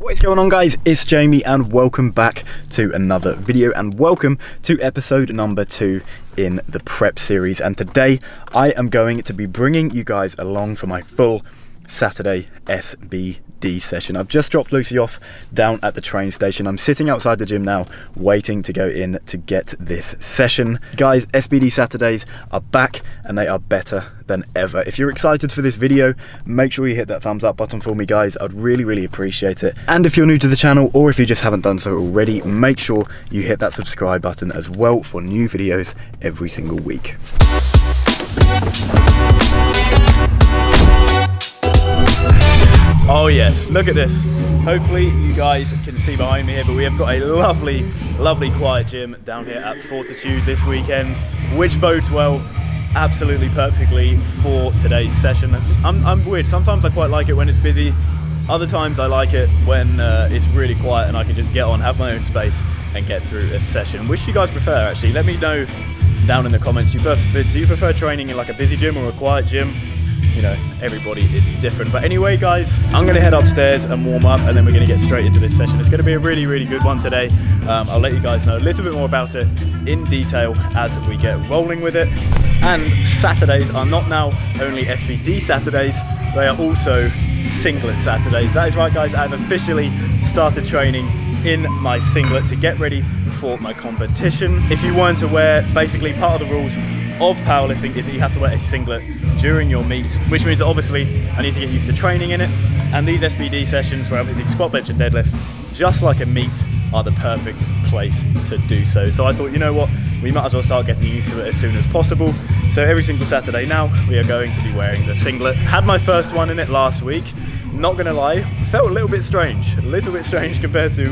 What is going on, guys? It's Jamie and welcome back to another video and welcome to episode number 2 in the prep series. And today I am going to be bringing you guys along for my full Saturday SBD session. I've just dropped Lucy off down at the train station. I'm sitting outside the gym now waiting to go in to get this session. Guys, SBD Saturdays are back and they are better than ever. If you're excited for this video, make sure you hit that thumbs up button for me, guys. I'd really appreciate it. And if you're new to the channel or if you just haven't done so already, make sure you hit that subscribe button as well for new videos every single week. Oh yes, look at this. Hopefully you guys can see behind me here, but we have got a lovely quiet gym down here at Fortitude this weekend, which bodes well absolutely perfectly for today's session. I'm weird, sometimes I quite like it when it's busy, other times I like it when it's really quiet and I can just get on, have my own space and get through a session. Which do you guys prefer actually? Let me know down in the comments. Do you prefer training in like a busy gym or a quiet gym? You know, everybody is different. But anyway, guys, I'm going to head upstairs and warm up and then we're going to get straight into this session. It's going to be a really good one today. I'll let you guys know a little bit more about it in detail as we get rolling with it. And Saturdays are not now only SBD Saturdays, they are also singlet Saturdays. That is right, guys, I've officially started training in my singlet to get ready for my competition. If you weren't aware, basically part of the rules of powerlifting is that you have to wear a singlet during your meet, which means that obviously I need to get used to training in it, and these SBD sessions where I'm using squat, bench and deadlift, just like a meet, are the perfect place to do so. So I thought, you know what, we might as well start getting used to it as soon as possible. So every single Saturday now we are going to be wearing the singlet. Had my first one in it last week. Not gonna lie, felt a little bit strange compared to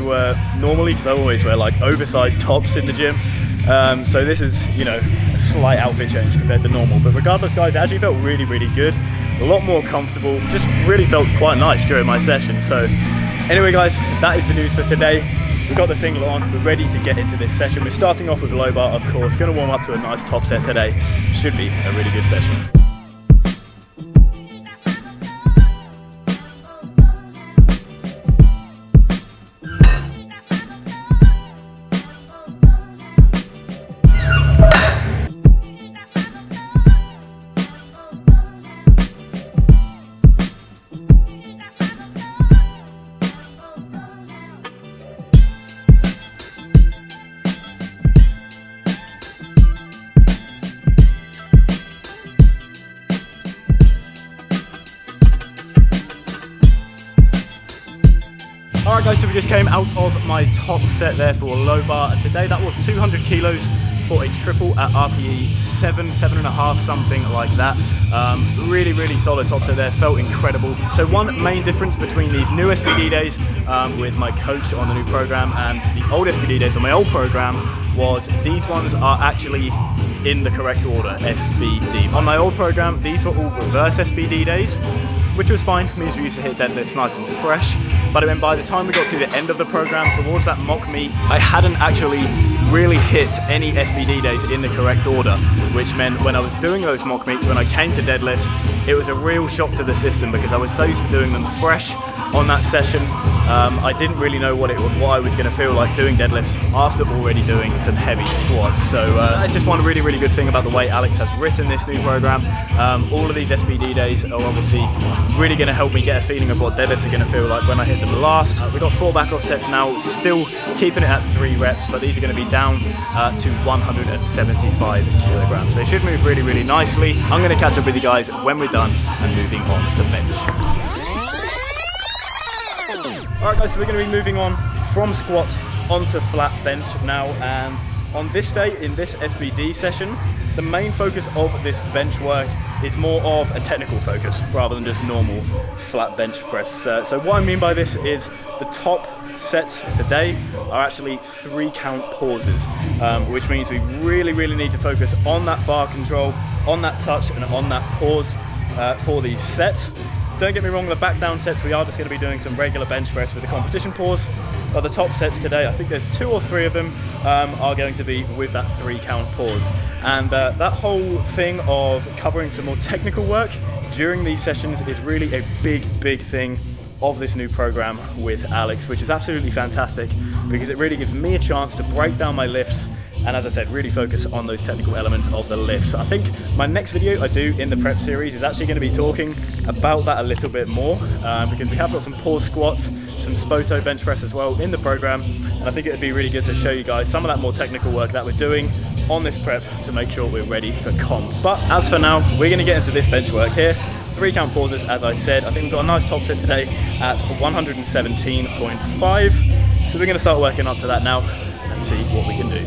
normally, because I always wear like oversized tops in the gym. So this is, you know, a slight outfit change compared to normal. But regardless, guys, it actually felt really good. A lot more comfortable. Just really felt quite nice during my session. So anyway, guys, that is the news for today. We've got the singlet on. We're ready to get into this session. We're starting off with a low bar, of course. Going to warm up to a nice top set today. Should be a really good session. Alright guys, so we just came out of my top set there for a low bar, and today that was 200 kilos for a triple at RPE 7.5, something like that. Really solid top set there, felt incredible. So one main difference between these new SBD days with my coach on the new program and the old SBD days on my old program was these ones are actually in the correct order, SBD. On my old program, these were all reverse SBD days, which was fine, means we used to hit deadlifts nice and fresh. But I mean, by the time we got to the end of the program, towards that mock meet, I hadn't actually really hit any SBD days in the correct order, which meant when I was doing those mock meets, when I came to deadlifts, it was a real shock to the system because I was so used to doing them fresh on that session. I didn't really know what I was going to feel like doing deadlifts after already doing some heavy squats. So that's just one really good thing about the way Alex has written this new program. All of these SBD days are obviously really going to help me get a feeling of what deadlifts are going to feel like when I hit them last. We've got 4 back off sets now, still keeping it at 3 reps, but these are going to be down to 175 kilograms. They should move really nicely. I'm going to catch up with you guys when we're done and moving on to bench. Alright guys, so we're going to be moving on from squat onto flat bench now, and on this day, in this SBD session, the main focus of this bench work is more of a technical focus rather than just normal flat bench press. So what I mean by this is the top sets today are actually 3 count pauses, which means we really need to focus on that bar control, on that touch and on that pause for these sets. Don't get me wrong, the back down sets we are just going to be doing some regular bench press with the competition pause, but the top sets today, I think there's 2 or 3 of them are going to be with that 3 count pause. And that whole thing of covering some more technical work during these sessions is really a big thing of this new program with Alex, which is absolutely fantastic because it really gives me a chance to break down my lifts and, as I said, really focus on those technical elements of the lifts. I think my next video I do in the prep series is actually going to be talking about that a little bit more because we have got some pause squats, some Spoto bench press as well in the program, and I think it would be really good to show you guys some of that more technical work that we're doing on this prep to make sure we're ready for comp. But as for now, we're going to get into this bench work here. 3 count pauses, as I said. I think we've got a nice top set today at 117.5. So we're going to start working up to that now and see what we can do.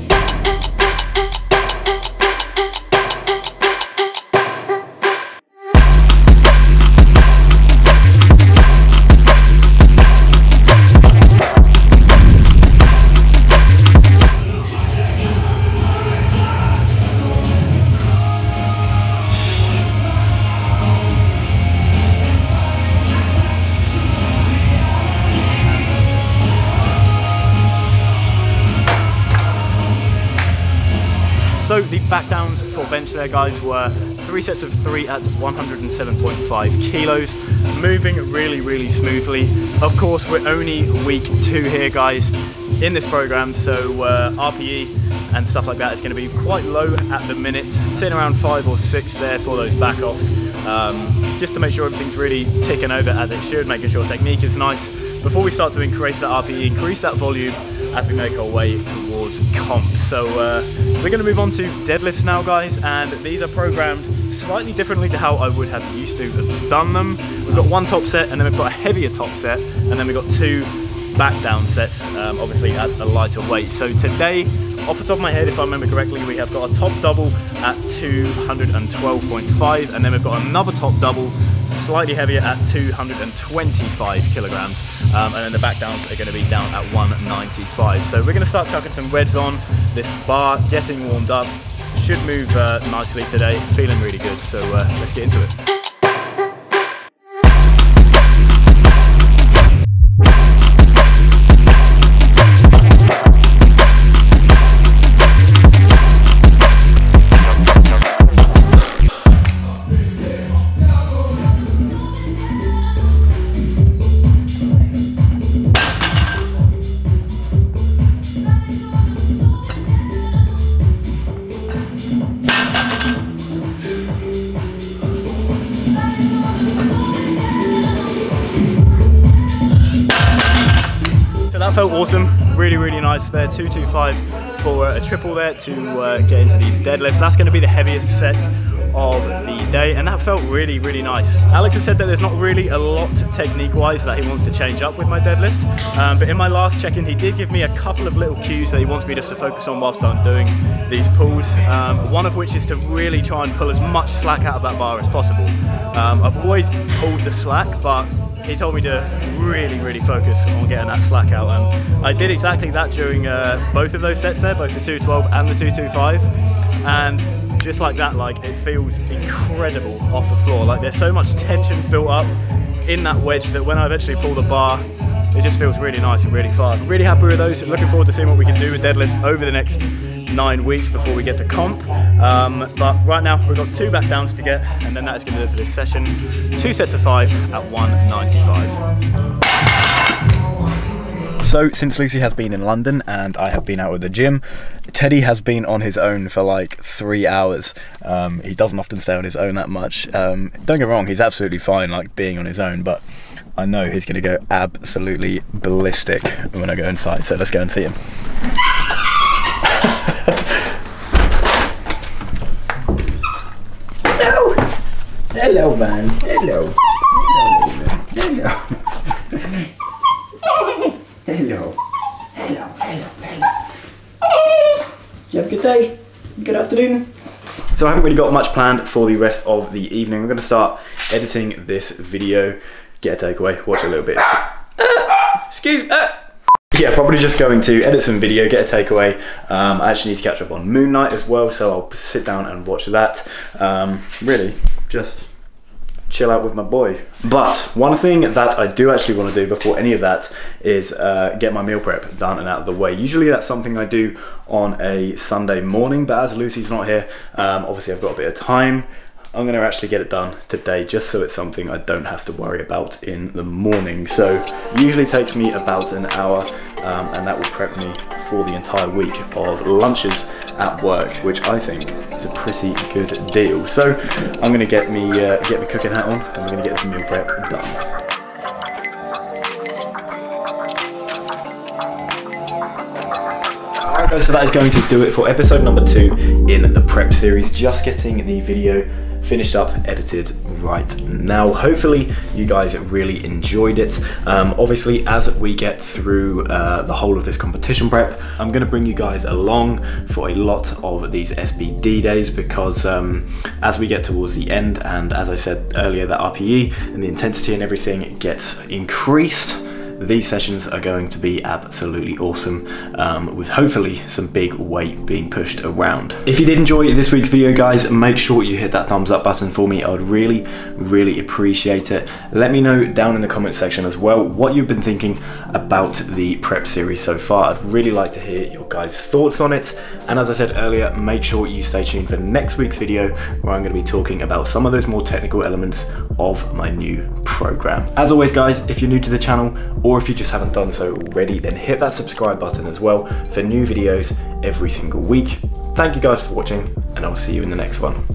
So the back downs for bench there, guys, were 3 sets of 3 at 107.5 kilos, moving really smoothly. Of course, we're only week 2 here, guys, in this program, so RPE and stuff like that is going to be quite low at the minute, sitting around 5 or 6 there for those back offs, just to make sure everything's really ticking over as it should, making sure technique is nice before we start to increase that RPE, increase that volume as we make our way towards comp. So we're going to move on to deadlifts now, guys, and these are programmed slightly differently to how I would have used to have done them. We've got 1 top set, and then we've got a heavier top set, and then we've got 2 back down sets, obviously as a lighter weight. So today, off the top of my head, if I remember correctly, we have got a top double at 212.5, and then we've got another top double slightly heavier at 225 kilograms, and then the back downs are going to be down at 195. So we're going to start chucking some reds on this bar, getting warmed up. Should move nicely today, feeling really good, so let's get into it. That felt awesome, really nice there, 225 for a triple there to get into these deadlifts. That's going to be the heaviest set of the day, and that felt really nice. Alex has said that there's not really a lot technique wise that he wants to change up with my deadlift, but in my last check-in he did give me a couple of little cues that he wants me just to focus on whilst I'm doing these pulls, one of which is to really try and pull as much slack out of that bar as possible. I've always pulled the slack, but he told me to really focus on getting that slack out, and I did exactly that during both of those sets there, both the 212 and the 225, and just like that, like, it feels incredible off the floor. Like, there's so much tension built up in that wedge that when I eventually pull the bar, it just feels really nice and really fast. Really happy with those, looking forward to seeing what we can do with deadlifts over the next 9 weeks before we get to comp. But right now we've got 2 back downs to get, and then that is going to do it for this session. 2 sets of 5 at 195. So since Lucy has been in London and I have been out at the gym, Teddy has been on his own for like 3 hours. He doesn't often stay on his own that much. Don't get me wrong, he's absolutely fine like being on his own, but I know he's going to go absolutely ballistic when I go inside, so let's go and see him. Hello! Hello, man. Hello. Hello. Hello. Hello. Did you have a good day? Good afternoon? So I haven't really got much planned for the rest of the evening. I'm going to start editing this video, get a takeaway, watch a little bit. Excuse me. Yeah, probably just going to edit some video, get a takeaway. I actually need to catch up on Moon Knight as well, so I'll sit down and watch that. Really, just chill out with my boy. But one thing that I do actually want to do before any of that is get my meal prep done and out of the way. Usually that's something I do on a Sunday morning, but as Lucy's not here, obviously I've got a bit of time. I'm going to actually get it done today, just so it's something I don't have to worry about in the morning. So usually takes me about an hour, and that will prep me for the entire week of lunches at work, which I think is a pretty good deal. So I'm going to get me cooking hat on, and we're going to get this meal prep done. Alright, so that is going to do it for episode number 2 in the prep series. Just getting the video finished up, edited right now. Hopefully you guys really enjoyed it. Obviously, as we get through the whole of this competition prep, I'm going to bring you guys along for a lot of these SBD days, because as we get towards the end, and as I said earlier, that RPE and the intensity and everything gets increased, these sessions are going to be absolutely awesome, with hopefully some big weight being pushed around. If you did enjoy this week's video, guys, make sure you hit that thumbs up button for me. I would really appreciate it. Let me know down in the comment section as well what you've been thinking about the prep series so far. I'd really like to hear your guys' thoughts on it. And as I said earlier, make sure you stay tuned for next week's video, where I'm going to be talking about some of those more technical elements of my new program. As always, guys, if you're new to the channel, or if you just haven't done so already, then hit that subscribe button as well for new videos every single week. Thank you guys for watching, and I'll see you in the next one.